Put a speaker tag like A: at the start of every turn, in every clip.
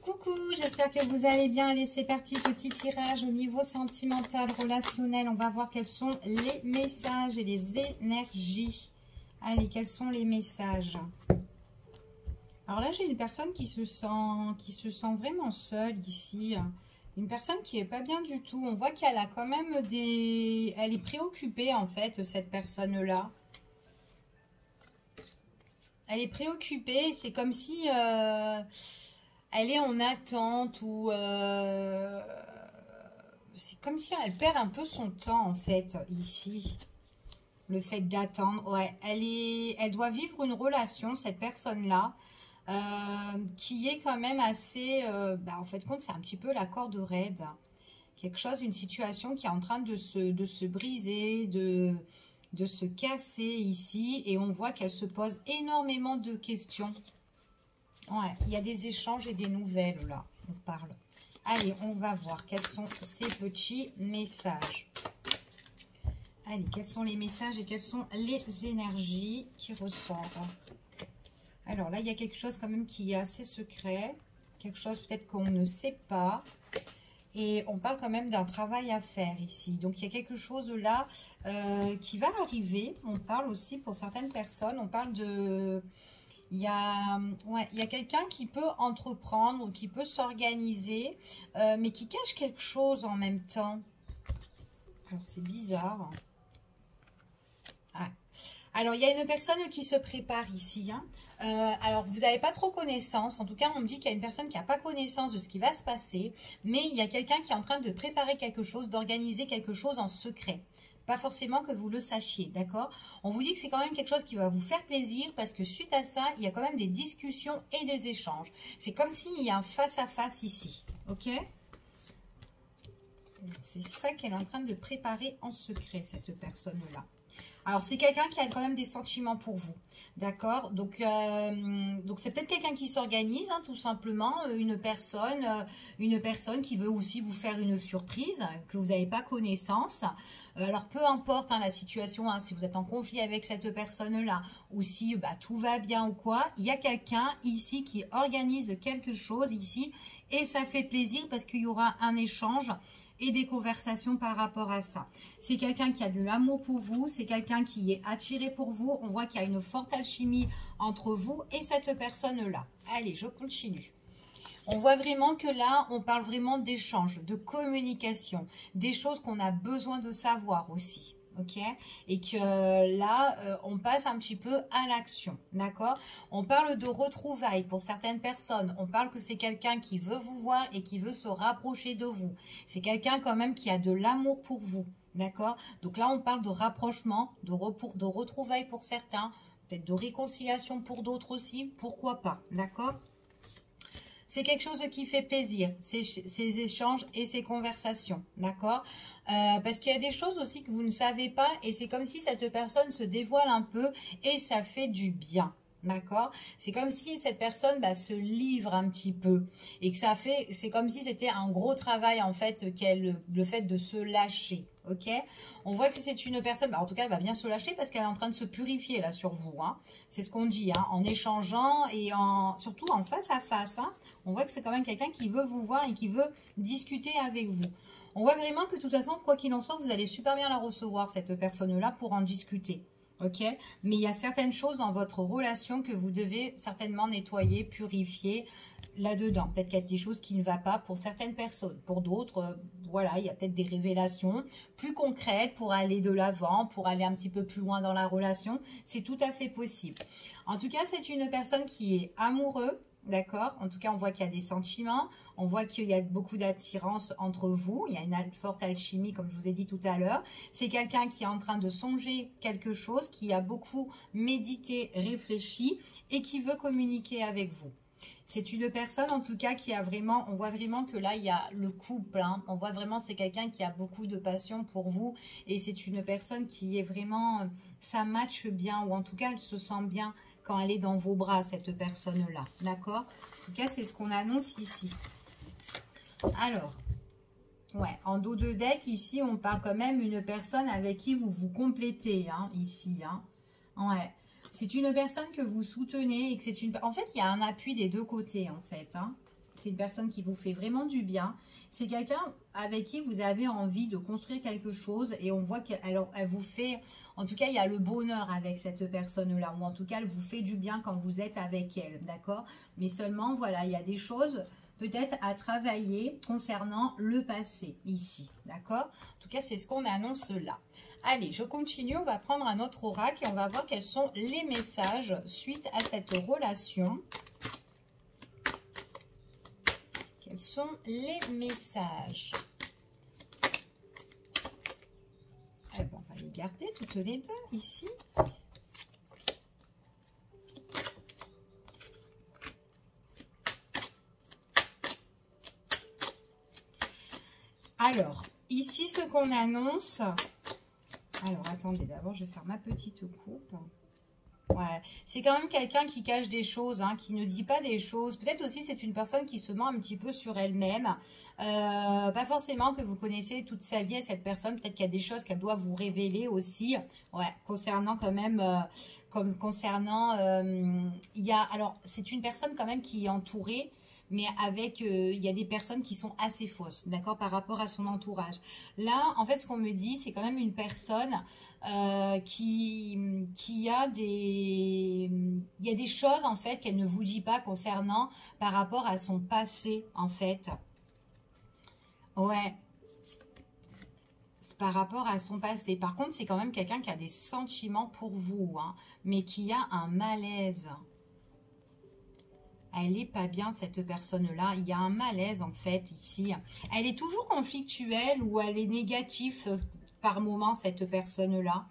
A: Coucou, j'espère que vous allez bien. Allez, c'est parti, petit tirage au niveau sentimental, relationnel. On va voir quels sont les messages et les énergies. Allez, quels sont les messages? Alors là, j'ai une personne qui se sent vraiment seule ici. Une personne qui est pas bien du tout. On voit qu'elle a quand même des... Elle est préoccupée, en fait, cette personne-là. Elle est préoccupée. C'est comme si... elle est en attente ou c'est comme si elle perd un peu son temps en fait ici. Le fait d'attendre, ouais, elle doit vivre une relation, cette personne-là, qui est quand même assez, en fait, compte, c'est un petit peu la corde raide. Quelque chose, une situation qui est en train de se briser, de se casser ici, et on voit qu'elle se pose énormément de questions. Ouais, il y a des échanges et des nouvelles, là, on parle. Allez, on va voir quels sont ces petits messages. Allez, quels sont les messages et quelles sont les énergies qui ressortent? Alors là, il y a quelque chose quand même qui est assez secret. Quelque chose peut-être qu'on ne sait pas. Et on parle quand même d'un travail à faire ici. Donc, il y a quelque chose là qui va arriver. On parle aussi pour certaines personnes, on parle de... il y a quelqu'un qui peut entreprendre, qui peut s'organiser, mais qui cache quelque chose en même temps. Alors, c'est bizarre. Ah. Alors, il y a une personne qui se prépare ici. Hein. Alors, vous n'avez pas trop connaissance. En tout cas, on me dit qu'il y a une personne qui n'a pas connaissance de ce qui va se passer. Mais il y a quelqu'un qui est en train de préparer quelque chose, d'organiser quelque chose en secret. Pas forcément que vous le sachiez, d'accord? On vous dit que c'est quand même quelque chose qui va vous faire plaisir parce que suite à ça, il y a quand même des discussions et des échanges. C'est comme s'il y a un face-à-face ici, ok? C'est ça qu'elle est en train de préparer en secret, cette personne-là. Alors, c'est quelqu'un qui a quand même des sentiments pour vous, d'accord? Donc c'est peut-être quelqu'un qui s'organise, hein, tout simplement, une personne qui veut aussi vous faire une surprise, que vous n'avez pas connaissance. Alors, peu importe hein, la situation, hein, si vous êtes en conflit avec cette personne-là, ou si tout va bien ou quoi, il y a quelqu'un ici qui organise quelque chose ici, et ça fait plaisir parce qu'il y aura un échange et des conversations par rapport à ça. C'est quelqu'un qui a de l'amour pour vous, c'est quelqu'un qui est attiré pour vous. On voit qu'il y a une forte alchimie entre vous et cette personne-là. Allez, je continue. On voit vraiment que là, on parle vraiment d'échange, de communication, des choses qu'on a besoin de savoir aussi. Ok, et que là, on passe un petit peu à l'action, d'accord? On parle de retrouvailles pour certaines personnes. On parle que c'est quelqu'un qui veut vous voir et qui veut se rapprocher de vous. C'est quelqu'un quand même qui a de l'amour pour vous, d'accord? Donc là, on parle de rapprochement, de retrouvailles pour certains, peut-être de réconciliation pour d'autres aussi, pourquoi pas, d'accord? C'est quelque chose qui fait plaisir, ces échanges et ces conversations, d'accord? Parce qu'il y a des choses aussi que vous ne savez pas et c'est comme si cette personne se dévoile un peu et ça fait du bien, d'accord? C'est comme si cette personne se livre un petit peu et que ça fait, c'est comme si c'était un gros travail en fait, le fait de se lâcher, ok? On voit que c'est une personne, en tout cas elle va bien se lâcher parce qu'elle est en train de se purifier là sur vous, hein. C'est ce qu'on dit, hein, en échangeant et surtout en face à face, hein. On voit que c'est quand même quelqu'un qui veut vous voir et qui veut discuter avec vous. On voit vraiment que de toute façon, quoi qu'il en soit, vous allez super bien la recevoir, cette personne-là, pour en discuter. Ok? Mais il y a certaines choses dans votre relation que vous devez certainement nettoyer, purifier là-dedans. Peut-être qu'il y a des choses qui ne vont pas pour certaines personnes. Pour d'autres, voilà, il y a peut-être des révélations plus concrètes pour aller de l'avant, pour aller un petit peu plus loin dans la relation. C'est tout à fait possible. En tout cas, c'est une personne qui est amoureuse. D'accord? En tout cas, on voit qu'il y a des sentiments. On voit qu'il y a beaucoup d'attirance entre vous. Il y a une forte alchimie, comme je vous ai dit tout à l'heure. C'est quelqu'un qui est en train de songer quelque chose, qui a beaucoup médité, réfléchi et qui veut communiquer avec vous. C'est une personne, en tout cas, qui a vraiment... On voit vraiment que là, il y a le couple. Hein. On voit vraiment c'est quelqu'un qui a beaucoup de passion pour vous. Et c'est une personne qui est vraiment... Ça matche bien, ou en tout cas, elle se sent bien quand elle est dans vos bras, cette personne-là. D'accord? En tout cas, c'est ce qu'on annonce ici. Alors, ouais, en dos de deck, ici, on parle quand même d'une personne avec qui vous vous complétez, hein, ici. Hein. Ouais. C'est une personne que vous soutenez et que c'est une... En fait, il y a un appui des deux côtés, en fait. Hein. c'est une personne qui vous fait vraiment du bien. C'est quelqu'un avec qui vous avez envie de construire quelque chose et on voit qu'elle vous fait, en tout cas, il y a le bonheur avec cette personne-là, ou en tout cas, elle vous fait du bien quand vous êtes avec elle, d'accord? Mais seulement, voilà, il y a des choses peut-être à travailler concernant le passé, ici, d'accord? En tout cas, c'est ce qu'on annonce là. Allez, je continue, on va prendre un autre oracle et on va voir quels sont les messages suite à cette relation. Quels sont les messages? Eh ben, on va les garder toutes les deux ici. Alors, ici, ce qu'on annonce... Alors, attendez, d'abord, je vais faire ma petite coupe. Ouais, c'est quand même quelqu'un qui cache des choses, hein, qui ne dit pas des choses. Peut-être aussi c'est une personne qui se ment un petit peu sur elle-même. Pas forcément que vous connaissez toute sa vie à cette personne. Peut-être qu'il y a des choses qu'elle doit vous révéler aussi. Ouais, concernant quand même, il y a, alors c'est une personne quand même qui est entourée. Mais avec, il y a des personnes qui sont assez fausses, d'accord, par rapport à son entourage. Là, en fait, ce qu'on me dit, c'est quand même une personne qui a des... Il y a des choses, en fait, qu'elle ne vous dit pas concernant par rapport à son passé, en fait. Ouais. Par rapport à son passé. Par contre, c'est quand même quelqu'un qui a des sentiments pour vous, hein, mais qui a un malaise. Elle n'est pas bien, cette personne-là. Il y a un malaise, en fait, ici. Elle est toujours conflictuelle ou elle est négative par moment, cette personne-là.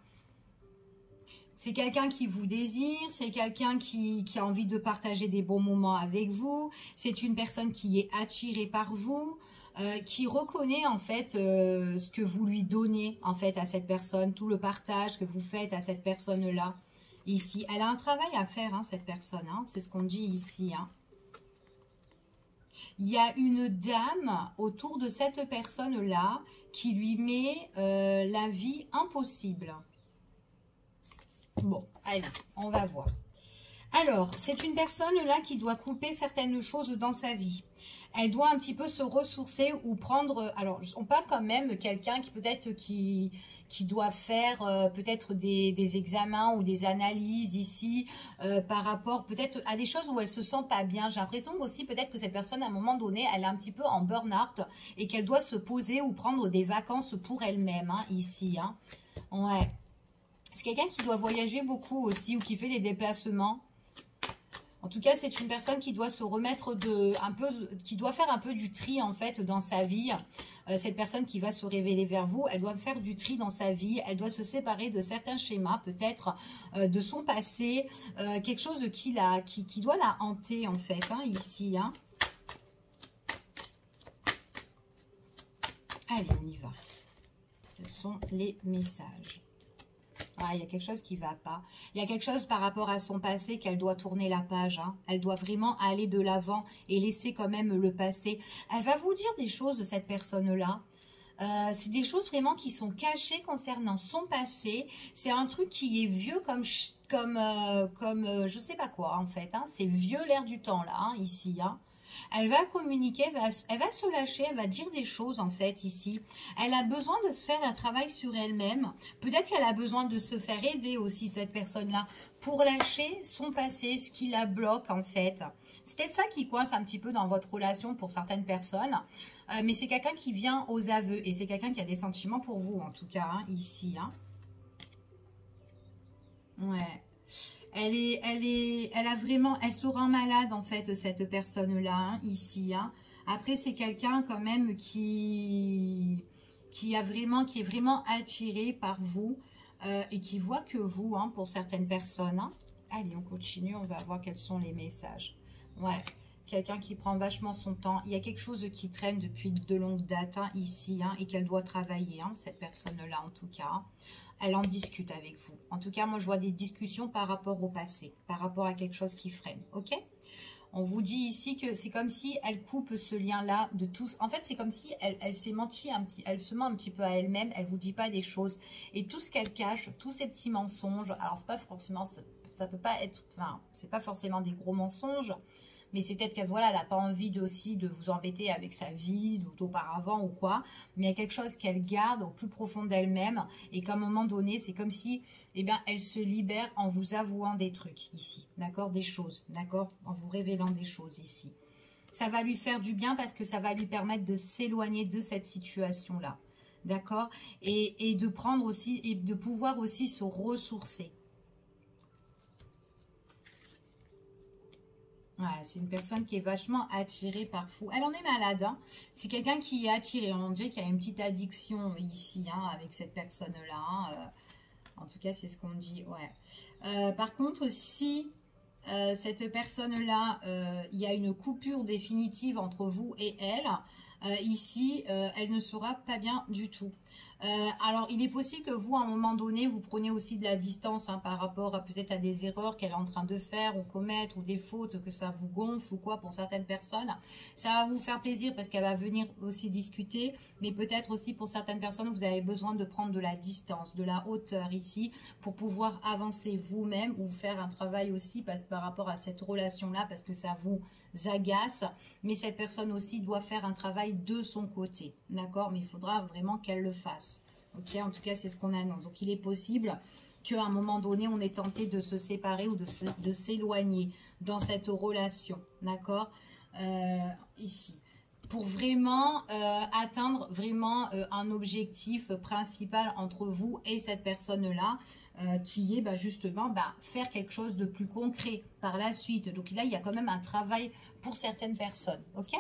A: C'est quelqu'un qui vous désire, c'est quelqu'un qui a envie de partager des bons moments avec vous. C'est une personne qui est attirée par vous, qui reconnaît, en fait, ce que vous lui donnez, en fait, à cette personne, tout le partage que vous faites à cette personne-là. Ici, elle a un travail à faire, hein, cette personne, hein, c'est ce qu'on dit ici. Hein. Il y a une dame autour de cette personne-là qui lui met la vie impossible. Bon, allez, on va voir. Alors, c'est une personne-là qui doit couper certaines choses dans sa vie. Elle doit un petit peu se ressourcer ou prendre... Alors, on parle quand même de quelqu'un qui peut-être qui doit faire peut-être des examens ou des analyses ici par rapport peut-être à des choses où elle se sent pas bien. J'ai l'impression aussi peut-être que cette personne, à un moment donné, elle est un petit peu en burn-out et qu'elle doit se poser ou prendre des vacances pour elle-même, hein, ici. Hein. Ouais. C'est quelqu'un qui doit voyager beaucoup aussi ou qui fait des déplacements. En tout cas, c'est une personne qui doit se remettre qui doit faire un peu du tri en fait dans sa vie. Cette personne qui va se révéler vers vous, elle doit faire du tri dans sa vie. Elle doit se séparer de certains schémas, peut-être de son passé, quelque chose qui doit la hanter en fait, hein, ici. Hein. Allez, on y va. Quels sont les messages ? Ah, il y a quelque chose qui ne va pas. Il y a quelque chose par rapport à son passé qu'elle doit tourner la page. Hein. Elle doit vraiment aller de l'avant et laisser quand même le passé. Elle va vous dire des choses de cette personne-là. C'est des choses vraiment qui sont cachées concernant son passé. C'est un truc qui est vieux comme je sais pas quoi en fait. Hein. C'est vieux l'air du temps là, hein, ici. Hein. Elle va communiquer, elle va se lâcher, elle va dire des choses en fait ici. Elle a besoin de se faire un travail sur elle-même. Peut-être qu'elle a besoin de se faire aider aussi cette personne-là pour lâcher son passé, ce qui la bloque en fait. C'est peut-être ça qui coince un petit peu dans votre relation pour certaines personnes. Mais c'est quelqu'un qui vient aux aveux et c'est quelqu'un qui a des sentiments pour vous en tout cas hein, ici. Hein. Ouais. Elle se rend malade en fait cette personne-là hein, ici. Hein. Après c'est quelqu'un quand même qui est vraiment attiré par vous et qui voit que vous hein, pour certaines personnes. Hein. Allez, on continue, on va voir quels sont les messages. Ouais, quelqu'un qui prend vachement son temps. Il y a quelque chose qui traîne depuis de longues dates hein, ici hein, et qu'elle doit travailler, hein, cette personne-là en tout cas. Elle en discute avec vous. En tout cas, moi, je vois des discussions par rapport au passé, par rapport à quelque chose qui freine, ok? On vous dit ici que c'est comme si elle coupe ce lien-là de tous. En fait, c'est comme si elle s'est menti elle se ment un petit peu à elle-même, elle vous dit pas des choses. Et tout ce qu'elle cache, tous ces petits mensonges, alors c'est pas forcément, ça peut pas être, enfin, c'est pas forcément des gros mensonges, mais c'est peut-être qu'elle voilà, elle n'a pas envie aussi de vous embêter avec sa vie d'auparavant ou quoi, mais il y a quelque chose qu'elle garde au plus profond d'elle-même, et qu'à un moment donné, c'est comme si, eh bien, elle se libère en vous avouant des trucs ici, d'accord, des choses, d'accord, en vous révélant des choses ici. Ça va lui faire du bien parce que ça va lui permettre de s'éloigner de cette situation-là, d'accord, et de prendre aussi, et de pouvoir aussi se ressourcer. Ouais, c'est une personne qui est vachement attirée par vous. Elle en est malade, hein. C'est quelqu'un qui est attiré. On dirait qu'il y a une petite addiction ici, hein, avec cette personne-là, hein. En tout cas, c'est ce qu'on dit, ouais. Par contre, si cette personne-là, il y a une coupure définitive entre vous et elle, ici, elle ne sera pas bien du tout. Alors, il est possible que vous, à un moment donné, vous preniez aussi de la distance, hein, par rapport à peut-être à des erreurs qu'elle est en train de faire ou commettre, ou des fautes, que ça vous gonfle ou quoi pour certaines personnes. Ça va vous faire plaisir parce qu'elle va venir aussi discuter, mais peut-être aussi pour certaines personnes, vous avez besoin de prendre de la distance, de la hauteur ici, pour pouvoir avancer vous-même ou faire un travail aussi par rapport à cette relation-là, parce que ça vous agace. Mais cette personne aussi doit faire un travail de son côté, d'accord? Mais il faudra vraiment qu'elle le fasse. Ok, en tout cas, c'est ce qu'on annonce. Donc, il est possible qu'à un moment donné, on ait tenté de se séparer ou de s'éloigner dans cette relation, d'accord, ici. Pour vraiment atteindre vraiment un objectif principal entre vous et cette personne-là, qui est justement faire quelque chose de plus concret par la suite. Donc là, il y a quand même un travail pour certaines personnes, ok?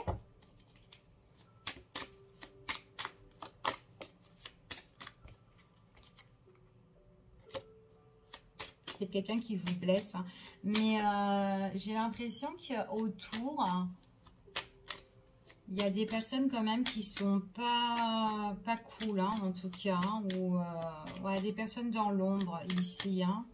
A: C'est quelqu'un qui vous blesse, hein. Mais j'ai l'impression qu'autour, hein, il y a des personnes quand même qui sont pas cool, hein, en tout cas, hein, ou ouais, des personnes dans l'ombre ici, hein.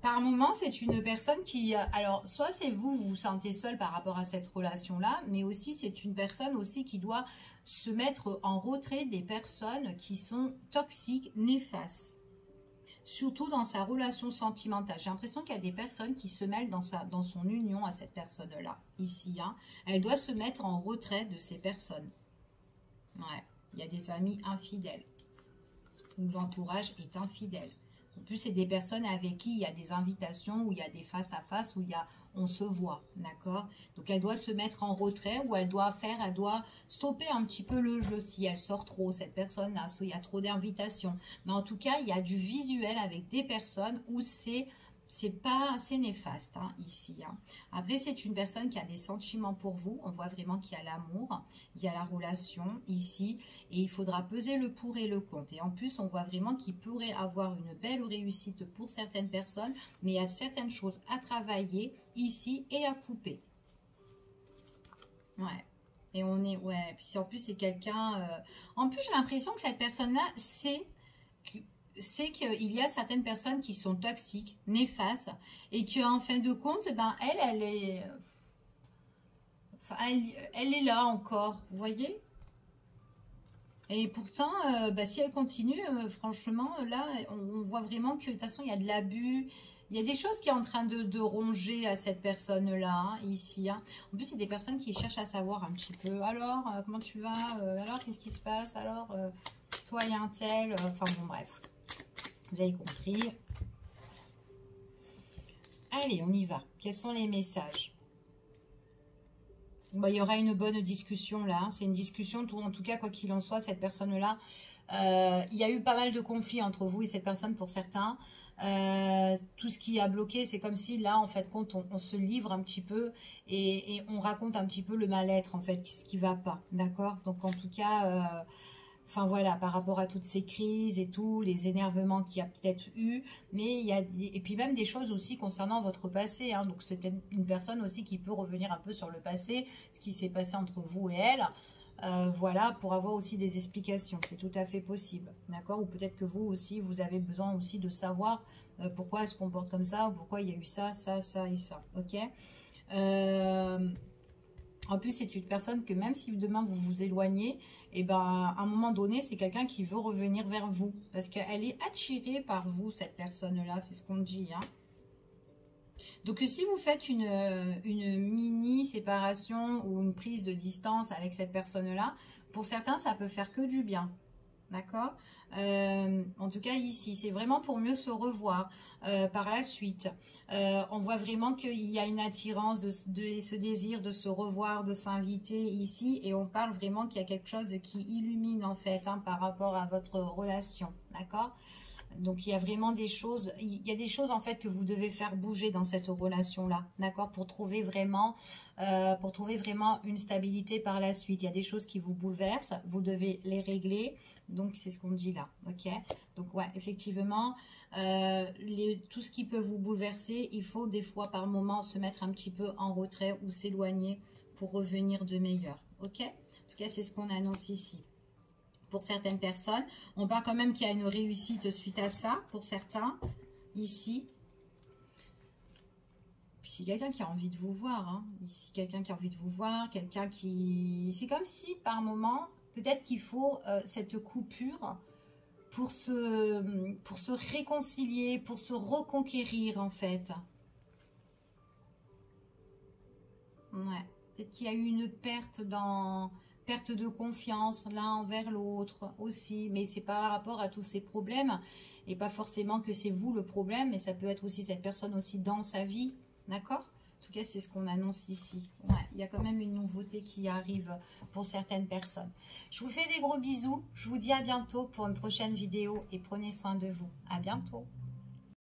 A: Par moment, c'est une personne qui, alors, soit c'est vous vous sentez seul par rapport à cette relation-là, mais aussi c'est une personne aussi qui doit se mettre en retrait des personnes qui sont toxiques, néfastes. Surtout dans sa relation sentimentale. J'ai l'impression qu'il y a des personnes qui se mêlent dans son union à cette personne-là, ici, hein. Elle doit se mettre en retrait de ces personnes. Ouais, il y a des amis infidèles. Ou l'entourage est infidèle. En plus, c'est des personnes avec qui il y a des invitations, où il y a des face-à-face, où on se voit, d'accord? Donc, elle doit se mettre en retrait, ou elle doit stopper un petit peu le jeu si elle sort trop, cette personne-là, s'il y a trop d'invitations. Mais en tout cas, il y a du visuel avec des personnes où c'est pas assez néfaste, hein, ici, hein. Après, c'est une personne qui a des sentiments pour vous. On voit vraiment qu'il y a l'amour, il y a la relation ici. Et il faudra peser le pour et le contre. Et en plus, on voit vraiment qu'il pourrait avoir une belle réussite pour certaines personnes. Mais il y a certaines choses à travailler ici et à couper. Ouais. Et on est... Ouais. Puis en plus, c'est quelqu'un... En plus, j'ai l'impression que cette personne-là, c'est qu'il y a certaines personnes qui sont toxiques, néfastes, et qu'en fin de compte, elle est... Enfin, elle est là encore, vous voyez? Et pourtant, si elle continue, franchement, là, on voit vraiment que de toute façon, il y a de l'abus. Il y a des choses qui sont en train de ronger à cette personne-là, hein, ici, hein. En plus, c'est des personnes qui cherchent à savoir un petit peu. Alors, comment tu vas? Alors, qu'est-ce qui se passe? Alors, toi, il y a un tel. Enfin, bon, bref. Vous avez compris. Allez, on y va. Quels sont les messages? Il y aura une bonne discussion là. C'est une discussion, en tout cas, quoi qu'il en soit, cette personne-là, il y a eu pas mal de conflits entre vous et cette personne pour certains. Tout ce qui a bloqué, c'est comme si là, en fait, quand on se livre un petit peu et on raconte un petit peu le mal-être, en fait, ce qui va pas, d'accord? Donc, en tout cas... Enfin voilà, par rapport à toutes ces crises et tout, les énervements qu'il y a peut-être eu, mais il y a et puis même des choses aussi concernant votre passé, hein. Donc c'est peut-être une personne aussi qui peut revenir un peu sur le passé, ce qui s'est passé entre vous et elle, voilà, pour avoir aussi des explications, c'est tout à fait possible, d'accord? Ou peut-être que vous aussi, vous avez besoin aussi de savoir pourquoi elle se comporte comme ça, ou pourquoi il y a eu ça, ça, ça et ça, ok? En plus, c'est une personne que même si demain vous vous éloignez, et ben, à un moment donné, c'est quelqu'un qui veut revenir vers vous. Parce qu'elle est attirée par vous, cette personne-là. C'est ce qu'on dit. Hein. Donc, si vous faites une mini-séparation ou une prise de distance avec cette personne-là, pour certains, ça peut faire que du bien. D'accord. En tout cas ici, c'est vraiment pour mieux se revoir par la suite. On voit vraiment qu'il y a une attirance de ce désir de se revoir, de s'inviter ici. Et on parle vraiment qu'il y a quelque chose qui illumine en fait hein, par rapport à votre relation. D'accord. Donc, il y a vraiment des choses, il y a des choses en fait que vous devez faire bouger dans cette relation-là, d'accord, pour trouver vraiment une stabilité par la suite. Il y a des choses qui vous bouleversent, vous devez les régler, donc c'est ce qu'on dit là, ok. Donc, ouais, effectivement, tout ce qui peut vous bouleverser, il faut des fois par moment se mettre un petit peu en retrait ou s'éloigner pour revenir de meilleur, ok. En tout cas, c'est ce qu'on annonce ici. Pour certaines personnes, on parle quand même qu'il y a une réussite suite à ça, pour certains, ici. Puis c'est quelqu'un qui a envie de vous voir, hein. Ici, quelqu'un qui a envie de vous voir, quelqu'un qui... C'est comme si, par moment, peut-être qu'il faut cette coupure pour se réconcilier, pour se reconquérir, en fait. Ouais, peut-être qu'il y a eu une perte de confiance l'un envers l'autre aussi, mais c'est par rapport à tous ces problèmes et pas forcément que c'est vous le problème, mais ça peut être aussi cette personne aussi dans sa vie, d'accord? En tout cas, c'est ce qu'on annonce ici. Ouais, il y a quand même une nouveauté qui arrive pour certaines personnes. Je vous fais des gros bisous, je vous dis à bientôt pour une prochaine vidéo et prenez soin de vous. À bientôt.